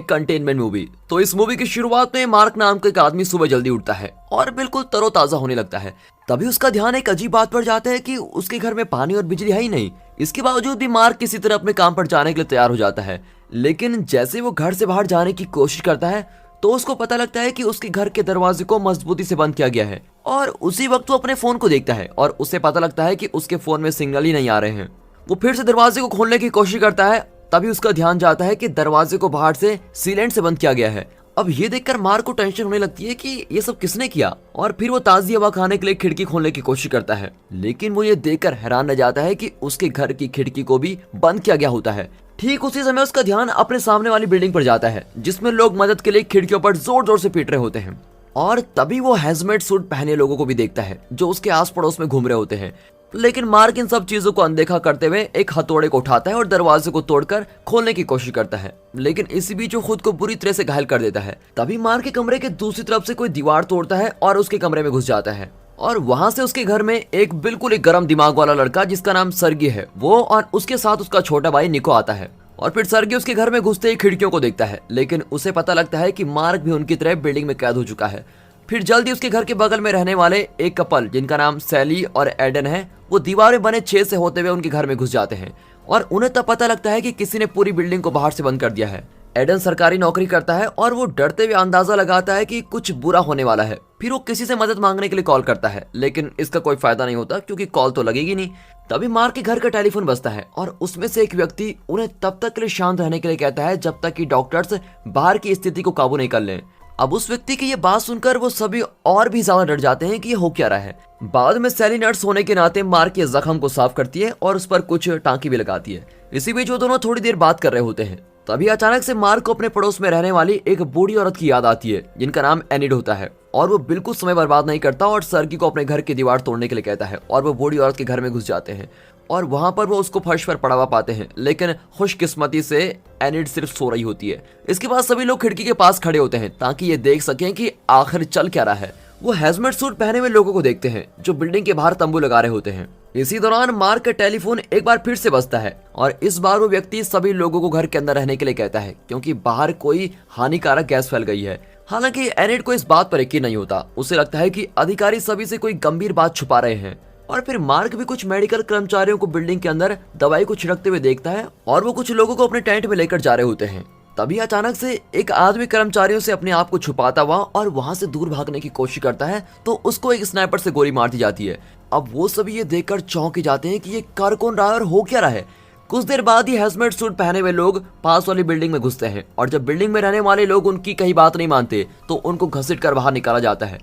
Containment movie. तो इस movie की शुरुआत में मार्क नाम का एक आदमी सुबह जल्दी उठता है और बिल्कुल तरोताजा होने लगता है। तभी उसका ध्यान एक अजीब बात पर जाता है कि उसके घर में पानी और बिजली है ही नहीं। इसके बावजूद भी मार्क किसी तरह अपने काम पर जाने के लिए तैयार हो जाता है। लेकिन जैसे वो घर से बाहर जाने की कोशिश करता है तो उसको पता लगता है कि उसके घर के दरवाजे को मजबूती से बंद किया गया है। और उसी वक्त वो अपने फोन को देखता है और उसे पता लगता है कि उसके फोन में सिग्नल ही नहीं आ रहे हैं। वो फिर से दरवाजे को खोलने की कोशिश करता है। तभी उसका ध्यान जाता है कि दरवाजे को बाहर से सीलेंट से बंद किया गया है। अब ये देखकर मार्क को टेंशन होने लगती है कि ये सब किसने किया, और फिर वो ताजी हवा खाने के लिए खिड़की खोलने की कोशिश करता है। लेकिन वो ये देखकर हैरान रह जाता है कि उसके घर की खिड़की को भी बंद किया गया होता है। ठीक उसी समय उसका ध्यान अपने सामने वाली बिल्डिंग पर जाता है जिसमें लोग मदद के लिए खिड़कियों पर जोर जोर से पीट रहे होते हैं। और तभी वो हैजमेट सूट पहने लोगों को भी देखता है जो उसके आस पड़ोस में घूम रहे होते हैं। लेकिन मार्क इन सब चीजों को अनदेखा करते हुए एक हथौड़े को उठाता है और दरवाजे को तोड़कर खोलने की कोशिश करता है। लेकिन इसी बीच वो खुद को बुरी तरह से घायल कर देता है। तभी मार्क के कमरे के दूसरी तरफ से कोई दीवार तोड़ता है और उसके कमरे में घुस जाता है। और वहां से उसके घर में एक बिल्कुल ही गर्म दिमाग वाला लड़का जिसका नाम सर्गी है वो और उसके साथ उसका छोटा भाई निको आता है। और फिर सर्गी उसके घर में घुसते ही खिड़कियों को देखता है। लेकिन उसे पता लगता है कि मार्क भी उनकी तरह बिल्डिंग में कैद हो चुका है। फिर जल्दी उसके घर के बगल में रहने वाले एक कपल जिनका नाम सैली और एडन है वो दीवार में बने छेद से होते हुए उनके घर में घुस जाते हैं। और उन्हें तब पता लगता है कि किसी ने पूरी बिल्डिंग को बाहर से बंद कर दिया है। एडन सरकारी नौकरी करता है और वो डरते हुए अंदाजा लगाता है कि कुछ बुरा होने वाला है। फिर वो किसी से मदद मांगने के लिए कॉल करता है लेकिन इसका कोई फायदा नहीं होता क्योंकि कॉल तो लगेगी नहीं। तभी मार्क के घर का टेलीफोन बजता है और उसमें से एक व्यक्ति उन्हें तब तक के लिए शांत रहने के लिए कहता है जब तक कि डॉक्टर्स बाहर की स्थिति को काबू नहीं कर लें। अब उस व्यक्ति की ये बात सुनकर वो सभी और भी ज्यादा डर जाते हैं कि ये हो क्या रहा है। बाद में सैली नर्स होने के नाते मार्क के जख्म को साफ करती है और उस पर कुछ टांकी भी लगाती है। इसी बीच वो दोनों थोड़ी देर बात कर रहे होते हैं। तभी अचानक से मार्क को अपने पड़ोस में रहने वाली एक बूढ़ी औरत की याद आती है जिनका नाम एनिड होता है। और वो बिल्कुल समय बर्बाद नहीं करता और सर्गी को अपने घर की दीवार तोड़ने के लिए कहता है और वो बूढ़ी औरत के घर में घुस जाते हैं। और वहां पर वो उसको फर्श पर पड़ा हुआ पाते हैं। लेकिन खुशकिस्मती से एनिड सिर्फ सो रही होती है। इसके बाद सभी लोग खिड़की के पास खड़े होते हैं ताकि ये देख सकें कि आखिर चल क्या रहा है। वो हैजमेट सूट पहने हुए लोगों को देखते हैं जो बिल्डिंग के बाहर तंबू लगा रहे होते हैं। इसी दौरान मार्क का टेलीफोन एक बार फिर से बजता है और इस बार वो व्यक्ति सभी लोगों को घर के अंदर रहने के लिए कहता है क्योंकि बाहर कोई हानिकारक गैस फैल गई है। हालांकि एनिड को इस बात पर यकीन नहीं होता। उसे लगता है कि अधिकारी सभी से कोई गंभीर बात छुपा रहे हैं। और फिर मार्क भी कुछ मेडिकल कर्मचारियों को बिल्डिंग के अंदर दवाई को छिड़कते हुए देखता है और वो कुछ लोगों को अपने टेंट में लेकर जा रहे होते हैं। तभी अचानक से एक आदमी कर्मचारियों से अपने आप को छुपाता हुआ और वहां से दूर भागने की कोशिश करता है तो उसको एक स्नाइपर से गोली मार दी जाती है। अब वो सभी ये देखकर चौंक जाते हैं कि ये कर कौन रहा है और हो क्या रहा है। कुछ देर बाद ही हैजमेट सूट पहने हुए लोग पास वाली बिल्डिंग में घुसते हैं और जब बिल्डिंग में रहने वाले लोग उनकी कहीं बात नहीं मानते तो उनको घसीट कर बाहर निकाला जाता है।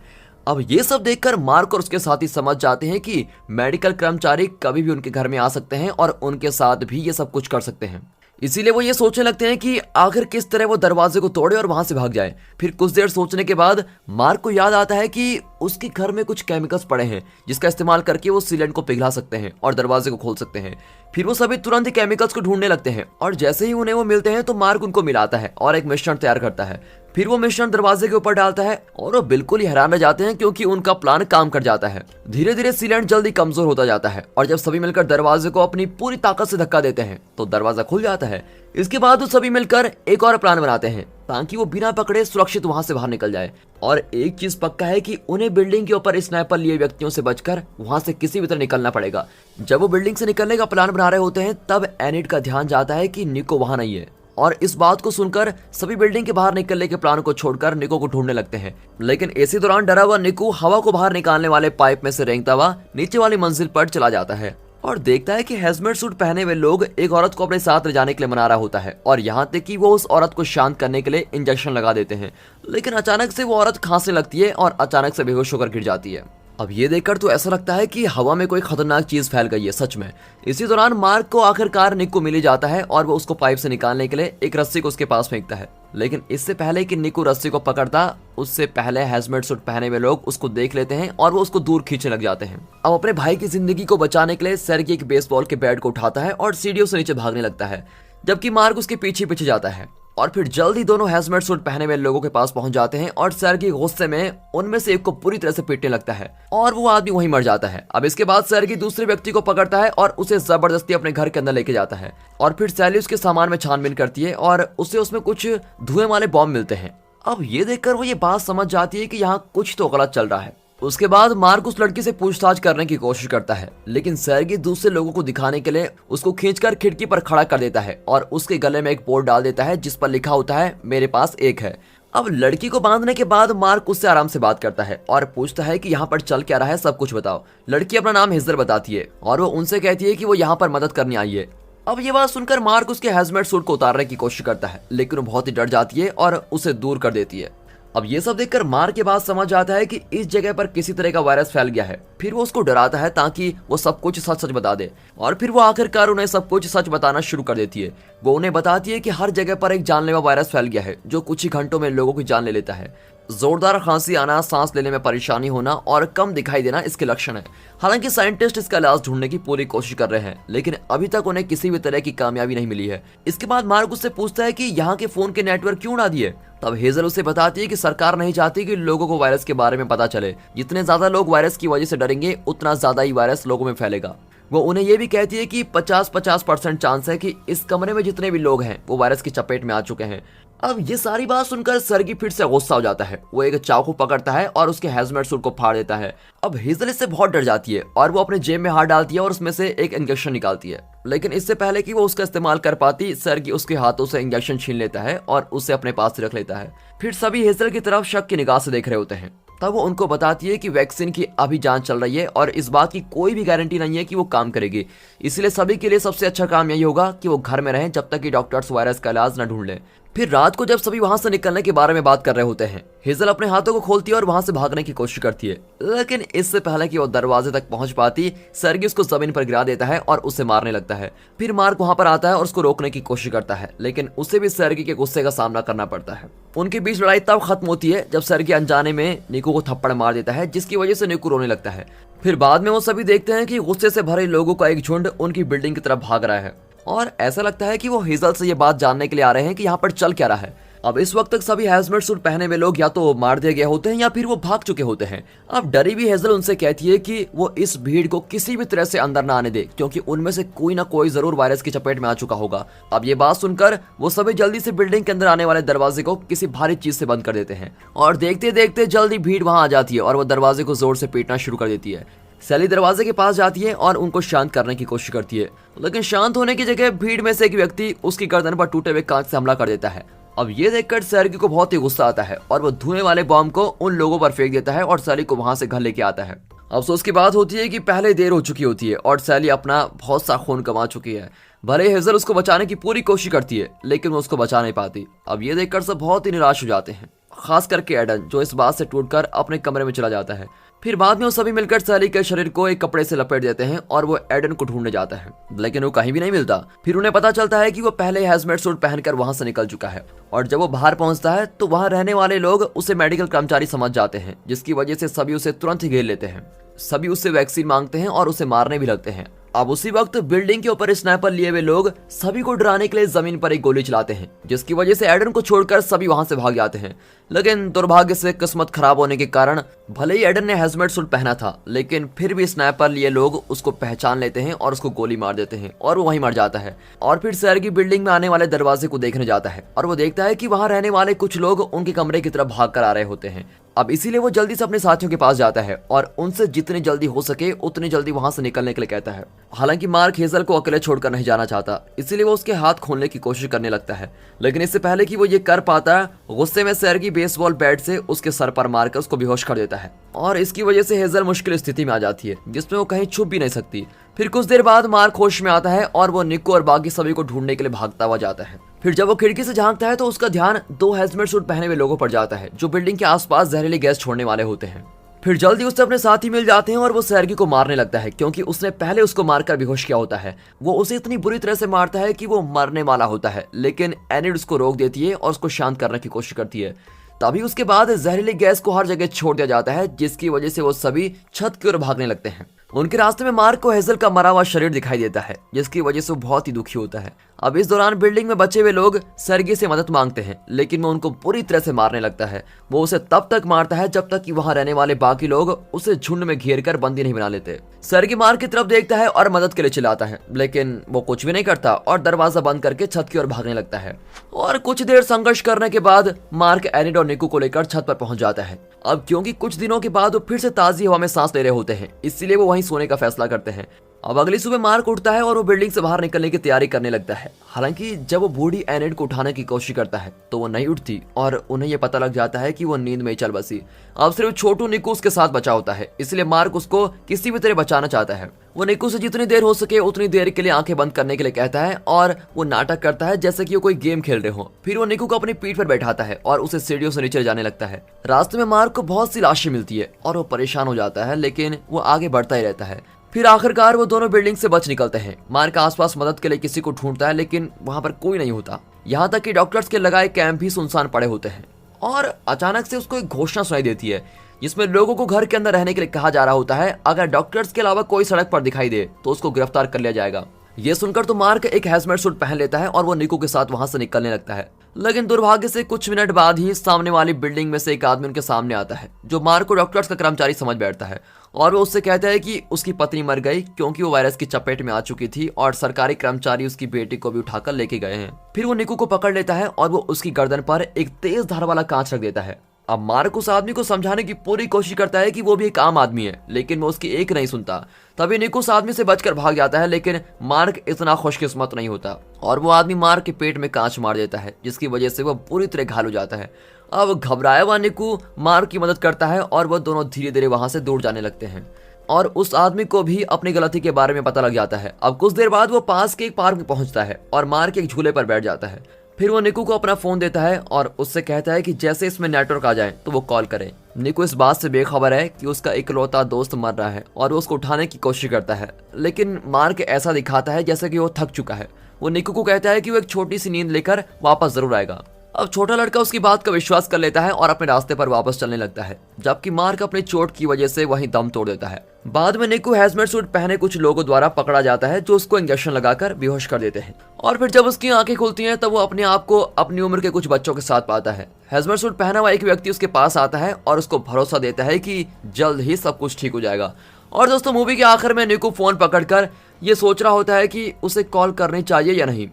अब ये सब देखकर मार्क और उसके साथी समझ जाते हैं कि मेडिकल कर्मचारी कभी भी उनके घर में आ सकते हैं और उनके साथ भी ये सब कुछ कर सकते हैं। इसीलिए वो ये सोचने लगते हैं कि आखिर किस तरह वो दरवाजे को तोड़े और वहां से भाग जाए। फिर कुछ देर सोचने के बाद मार्क को याद आता है कि उसके घर में कुछ केमिकल्स पड़े हैं जिसका इस्तेमाल करके वो सीलेंट को पिघला सकते हैं और दरवाजे को खोल सकते हैं। फिर वो सभी तुरंत ही केमिकल्स को ढूंढने लगते हैं और जैसे ही उन्हें वो मिलते हैं तो मार्क उनको मिलाता है और एक मिश्रण तैयार करता है। फिर वो मिश्रण दरवाजे के ऊपर डालता है और वो बिल्कुल ही हैरान रह जाते हैं क्योंकि उनका प्लान काम कर जाता है। धीरे धीरे सीलेंट जल्दी कमजोर होता जाता है और जब सभी मिलकर दरवाजे को अपनी पूरी ताकत से धक्का देते हैं तो दरवाजा खुल जाता है। इसके बाद वो सभी मिलकर एक और प्लान बनाते हैं ताकि वो बिना पकड़े सुरक्षित वहां से बाहर निकल जाए। और एक चीज पक्का है कि उन्हें बिल्डिंग के ऊपर स्नाइपर लिए व्यक्तियों से बचकर वहां से किसी भी तरह निकलना पड़ेगा। जब वो बिल्डिंग से निकलने का प्लान बना रहे होते हैं तब एनिड का ध्यान जाता है कि निको वहां नहीं है। और इस बात को सुनकर सभी बिल्डिंग के बाहर निकलने के प्लान को छोड़कर निको को ढूंढने लगते हैं। लेकिन इसी दौरान डरा हुआ निको हवा को बाहर निकालने वाले पाइप में से रेंगता हुआ नीचे वाली मंजिल पर चला जाता है और देखता है कि हैजमेट सूट पहने हुए लोग एक औरत को अपने साथ ले जाने के लिए मना रहा होता है और यहाँ तक कि वो उस औरत को शांत करने के लिए इंजेक्शन लगा देते हैं। लेकिन अचानक से वो औरत खांसने लगती है और अचानक से बेहोश होकर गिर जाती है। अब ये देखकर तो ऐसा लगता है कि हवा में कोई खतरनाक चीज फैल गई है सच में। इसी दौरान मार्क को आखिरकार निक को मिल जाता है और वो उसको पाइप से निकालने के लिए एक रस्सी को उसके पास फेंकता है। लेकिन इससे पहले कि निक रस्सी को पकड़ता उससे पहले हैजमेट सूट पहने हुए लोग उसको देख लेते हैं और वो उसको दूर खींचने लग जाते हैं। अब अपने भाई की जिंदगी को बचाने के लिए सर्गी एक बेसबॉल के बैट को उठाता है और सीढ़ियों से नीचे भागने लगता है जबकि मार्क उसके पीछे पीछे जाता है। और फिर जल्दी दोनों हैजमेट सूट पहने हुए लोगों के पास पहुंच जाते हैं और सर्गी गुस्से में उनमें से एक को पूरी तरह से पीटने लगता है और वो आदमी वहीं मर जाता है। अब इसके बाद सर्गी दूसरे व्यक्ति को पकड़ता है और उसे जबरदस्ती अपने घर के अंदर लेके जाता है और फिर सैली उसके सामान में छानबीन करती है और उसे उसमें कुछ धुएं वाले बॉम्ब मिलते हैं। अब ये देखकर वो ये बात समझ जाती है कि यहाँ कुछ तो गलत चल रहा है। उसके बाद मार्क उस लड़की से पूछताछ करने की कोशिश करता है, लेकिन सर्गी दूसरे लोगों को दिखाने के लिए उसको खींचकर खिड़की पर खड़ा कर देता है और उसके गले में एक बोर्ड डाल देता है जिस पर लिखा होता है मेरे पास एक है। अब लड़की को बांधने के बाद मार्क उससे आराम से बात करता है और पूछता है कि यहाँ पर चल क्या रहा है, सब कुछ बताओ। लड़की अपना नाम हेजल बताती है और वो उनसे कहती है कि वो यहाँ पर मदद करने आई है। अब ये बात सुनकर मार्क उसके हैजमेट सूट को उतारने की कोशिश करता है, लेकिन वो बहुत ही डर जाती है और उसे दूर कर देती है। अब ये सब देखकर मार्क के बाद समझ आता है कि इस जगह पर किसी तरह का वायरस फैल गया है। फिर वो उसको डराता है ताकि वो सब कुछ सच सच बता दे और फिर वो आखिरकार उन्हें सब कुछ सच बताना शुरू कर देती है। वो उन्हें बताती है कि हर जगह पर एक जानलेवा वायरस फैल गया है जो कुछ ही घंटों में लोगों की जान ले लेता है। जोरदार खांसी आना, सांस लेने में परेशानी होना और कम दिखाई देना इसके लक्षण है। हालांकि साइंटिस्ट इसका इलाज ढूंढने की पूरी कोशिश कर रहे हैं, लेकिन अभी तक उन्हें किसी भी तरह की कामयाबी नहीं मिली है। इसके बाद मार्क उससे पूछता है कि यहाँ के फोन के नेटवर्क क्यों उड़ा दिए। तब हेजल उसे बताती है कि सरकार नहीं चाहती कि लोगों को वायरस के बारे में पता चले। जितने ज्यादा लोग वायरस की वजह से डरेंगे उतना ज्यादा ही वायरस लोगों में फैलेगा। वो उन्हें यह भी कहती है कि 50-50% चांस है कि इस कमरे में जितने भी लोग हैं वो वायरस की चपेट में आ चुके हैं। अब ये सारी बात सुनकर सर्गी फिर से गुस्सा हो जाता है। वो एक चाकू पकड़ता है और उसके हैजमेट सूट को फाड़ देता है। अब हेजल इससे बहुत डर जाती है और वो अपने जेब में हाथ डालती है और उसमें से एक इंजेक्शन निकालती है, लेकिन इससे पहले कि वो उसका इस्तेमाल कर पाती, सर्गी उसके हाथों से इंजेक्शन छीन लेता है और उसे अपने पास रख लेता है। फिर सभी हेजल की तरफ शक की निगाह से देख रहे होते हैं। तब वो उनको बताती है कि वैक्सीन की अभी जांच चल रही है और इस बात की कोई भी गारंटी नहीं है कि वो काम करेगी। इसलिए सभी के लिए सबसे अच्छा काम यही होगा कि वो घर में रहें जब तक कि डॉक्टर्स वायरस का इलाज न ढूंढ लें। फिर रात को जब सभी वहां से निकलने के बारे में बात कर रहे होते हैं, हेजल अपने हाथों को खोलती है और वहां से भागने की कोशिश करती है, लेकिन इससे पहले कि वो दरवाजे तक पहुंच पाती, सर्गी उसको जमीन पर गिरा देता है और उसे मारने लगता है। फिर मार्क वहां पर आता है और उसको रोकने की कोशिश करता है, लेकिन उसे भी सर्गी के गुस्से का सामना करना पड़ता है। उनके बीच लड़ाई तब खत्म होती है जब सर्गी अनजाने में निको को थप्पड़ मार देता है, जिसकी वजह से निको रोने लगता है। फिर बाद में वो सभी देखते हैं कि गुस्से से भरे लोगों का एक झुंड उनकी बिल्डिंग की तरफ भाग रहा है और ऐसा लगता है कि वो हेजल से ये बात जानने के लिए आ रहे हैं कि यहाँ पर चल क्या रहा है। अब इस वक्त तक सभी हैजमेट सूट पहने हुए लोग या तो मार दिए गए होते हैं या फिर वो भाग चुके होते हैं। अब डरी भी हेजल उनसे कहती है कि वो इस भीड़ को किसी भी तरह से अंदर ना आने दे, क्योंकि उनमें से कोई ना कोई जरूर वायरस की चपेट में आ चुका होगा। अब ये बात सुनकर वो सभी जल्दी से बिल्डिंग के अंदर आने वाले दरवाजे को किसी भारी चीज से बंद कर देते हैं और देखते देखते जल्दी भीड़ वहां आ जाती है और वो दरवाजे को जोर से पीटना शुरू कर देती है। सैली दरवाजे के पास जाती है और उनको शांत करने की कोशिश करती है, लेकिन शांत होने की जगह भीड़ में से एक व्यक्ति उसकी गर्दन पर टूटे हुए कांच से हमला कर देता है। अब ये देखकर सर्गी को बहुत ही गुस्सा आता है और वो धुएं वाले बॉम्ब को उन लोगों पर फेंक देता है और सैली को वहां से घर लेके आता है। अफसोस की बात होती है कि पहले देर हो चुकी होती है और सैली अपना बहुत सा खून कमा चुकी है। भले हेजल उसको बचाने की पूरी कोशिश करती है, लेकिन वो उसको बचा नहीं पाती। अब ये देखकर सब बहुत ही निराश हो जाते हैं, खास करके एडन, जो इस बात से टूटकर अपने कमरे में चला जाता है। फिर बाद में वो सभी मिलकर सैली के शरीर को एक कपड़े से लपेट देते हैं और वो एडन को ढूंढने जाता है, लेकिन वो कहीं भी नहीं मिलता। फिर उन्हें पता चलता है कि वो पहले हैजमेट सूट पहनकर वहां से निकल चुका है और जब वो बाहर पहुंचता है तो वहां रहने वाले लोग उसे मेडिकल कर्मचारी समझ जाते हैं, जिसकी वजह से सभी उसे तुरंत ही घेर लेते हैं। सभी उससे वैक्सीन मांगते हैं और उसे मारने भी लगते हैं। अब उसी वक्त बिल्डिंग के ऊपर स्नाइपर लिए हुए लोग सभी को डराने के लिए जमीन पर एक गोली चलाते हैं, जिसकी वजह से एडन को छोड़कर सभी वहां से भाग जाते हैं। लेकिन दुर्भाग्य से किस्मत खराब होने के कारण भले ही एडन ने हैजमेट सूट पहना था, लेकिन फिर भी स्नाइपर लिए लोग उसको पहचान लेते हैं और उसको गोली मार देते हैं और वो वहीं मर जाता है। और फिर सर्गी बिल्डिंग में आने वाले दरवाजे को देखने जाता है और वो देखता है कि वहां रहने वाले कुछ लोग उनके कमरे की तरफ भाग कर आ रहे होते हैं। अब इसीलिए वो जल्दी से अपने साथियों के पास जाता है और उनसे जितनी जल्दी हो सके उतनी जल्दी वहां से निकलने के लिए कहता है। हालांकि मार्क हेजल को अकेले छोड़कर नहीं जाना चाहता, इसीलिए वो उसके हाथ खोलने की कोशिश करने लगता है, लेकिन इससे पहले कि वो ये कर पाता, गुस्से में सर्गी बेसबॉल बैट से उसके सर पर मारकर उसको बेहोश कर देता है और इसकी वजह से हेजल मुश्किल स्थिति में आ जाती है, जिसमें वो कहीं छुप भी नहीं सकती। फिर कुछ देर बाद मार्क होश में आता है और वो निको और बाकी सभी को ढूंढने के लिए भागता हुआ जाता है। फिर जब वो खिड़की से झांकता है तो उसका ध्यान दो हैजमेट सूट पहने हुए लोगों पर जाता है, जो बिल्डिंग के आसपास जहरीली गैस छोड़ने वाले होते हैं। फिर जल्दी उससे अपने साथी मिल जाते हैं और वो सर्गी को मारने लगता है, क्योंकि उसने पहले उसको मारकर बेहोश किया होता है। वो उसे इतनी बुरी तरह से मारता है कि वो मरने वाला होता है, लेकिन एनिड उसको रोक देती है और उसको शांत करने की कोशिश करती है। तभी उसके बाद जहरीली गैस को हर जगह छोड़ दिया जाता है, जिसकी वजह से वो सभी छत की ओर भागने लगते हैं। उनके रास्ते में मार्क को हेजल का मरा हुआ शरीर दिखाई देता है, जिसकी वजह से वो बहुत ही दुखी होता है। अब इस दौरान बिल्डिंग में बचे हुए लोग सर्गी से मदद मांगते हैं, लेकिन वो उनको पूरी तरह से मारने लगता है। वो उसे तब तक मारता है जब तक कि वहां रहने वाले बाकी लोग उसे झुंड में घेर कर बंदी नहीं बना लेते। सर्गी मार्क की तरफ देखता है और मदद के लिए चिल्लाता है, लेकिन वो कुछ भी नहीं करता और दरवाजा बंद करके छत की ओर भागने लगता है। और कुछ देर संघर्ष करने के बाद मार्क एनिड और निको को लेकर छत पर पहुंच जाता है। अब क्योंकि कुछ दिनों के बाद वो फिर से ताजी हवा में सांस ले रहे होते हैं, इसलिए वो वहीं सोने का फैसला करते हैं। अब अगली सुबह मार्क उठता है और वो बिल्डिंग से बाहर निकलने की तैयारी करने लगता है। हालांकि जब वो बूढ़ी एनिड को उठाने की कोशिश करता है तो वो नहीं उठती और उन्हें ये पता लग जाता है कि वो नींद में ही चल बसी। अब सिर्फ छोटू निको उसके साथ बचा होता है, इसलिए मार्क उसको किसी भी तरह बचाना चाहता है। वो निको से जितनी देर हो सके उतनी देर के लिए आंखें बंद करने के लिए कहता है और वो नाटक करता है जैसे कि वो कोई गेम खेल रहे हो। फिर वो निको को अपनी पीठ पर बैठाता है और उसे सीढ़ियों से नीचे जाने लगता है। रास्ते में मार्क को बहुत सी लाशें मिलती है और वो परेशान हो जाता है, लेकिन वो आगे बढ़ता ही रहता है। फिर आखिरकार वो दोनों बिल्डिंग से बच निकलते हैं। मार्क आसपास मदद के लिए किसी को ढूंढता है, लेकिन वहां पर कोई नहीं होता। यहाँ तक कि डॉक्टर्स के लगाए कैंप भी सुनसान पड़े होते हैं। और अचानक से उसको एक घोषणा सुनाई देती है, जिसमें लोगों को घर के अंदर रहने के लिए कहा जा रहा होता है। अगर डॉक्टर्स के अलावा कोई सड़क पर दिखाई दे तो उसको गिरफ्तार कर लिया जाएगा। ये सुनकर तो मार्क एक हैजमेट सूट पहन लेता है और वो निको के साथ वहां से निकलने लगता है। लेकिन दुर्भाग्य से कुछ मिनट बाद ही सामने वाली बिल्डिंग में से एक आदमी उनके सामने आता है, जो मार्क को डॉक्टर्स का कर्मचारी समझ बैठता है। और वो उससे कहता है कि उसकी पत्नी मर गई क्योंकि वो वायरस की चपेट में आ चुकी थी और सरकारी कर्मचारी उसकी बेटी को भी उठाकर लेके गए हैं। फिर वो निको को पकड़ लेता है और वो उसकी गर्दन पर एक तेज धार वाला कांच रख देता है। अब मार्क उस आदमी को समझाने की पूरी कोशिश करता है कि वो भी एक आम आदमी है, लेकिन वो उसकी एक नहीं सुनता। तभी निको उस आदमी से बचकर भाग जाता है, लेकिन मार्क इतना खुशकिस्मत नहीं होता और वो आदमी मार्क के पेट में कांच मार देता है, जिसकी वजह से वो पूरी तरह घायल हो जाता है। अब घबराया हुआ निको मार्क की मदद करता है और वो दोनों धीरे धीरे वहां से दूर जाने लगते हैं। और उस आदमी को भी अपनी गलती के बारे में पता लग जाता है। अब कुछ देर बाद वो पास के एक पार्क में पहुंचता है और मार्क एक झूले पर बैठ जाता है। फिर वो निको को अपना फोन देता है और उससे कहता है कि जैसे इसमें नेटवर्क आ जाए तो वो कॉल करे। निको इस बात से बेखबर है कि उसका इकलौता दोस्त मर रहा है और वो उसको उठाने की कोशिश करता है, लेकिन मार्क ऐसा दिखाता है जैसे कि वो थक चुका है। वो निको को कहता है कि वो एक छोटी सी नींद लेकर वापस जरूर आएगा। अब छोटा लड़का उसकी बात का विश्वास कर लेता है और अपने रास्ते पर वापस चलने लगता है, जबकि मार्क अपनी चोट की वजह से वहीं दम तोड़ देता है। बाद में निको हैजमेट सूट पहने कुछ लोगों द्वारा पकड़ा जाता है, जो उसको इंजेक्शन लगाकर बेहोश कर देते हैं। और फिर जब उसकी आंखें खुलती हैं तब वो अपने आप को अपनी उम्र के कुछ बच्चों के साथ पाता है। हैजमेट सूट पहना हुआ एक व्यक्ति उसके पास आता है और उसको भरोसा देता है कि जल्द ही सब कुछ ठीक हो जाएगा। और दोस्तों, मूवी के आखिर में निको फोन पकड़कर ये सोच रहा होता है कि उसे कॉल करनी चाहिए या नहीं।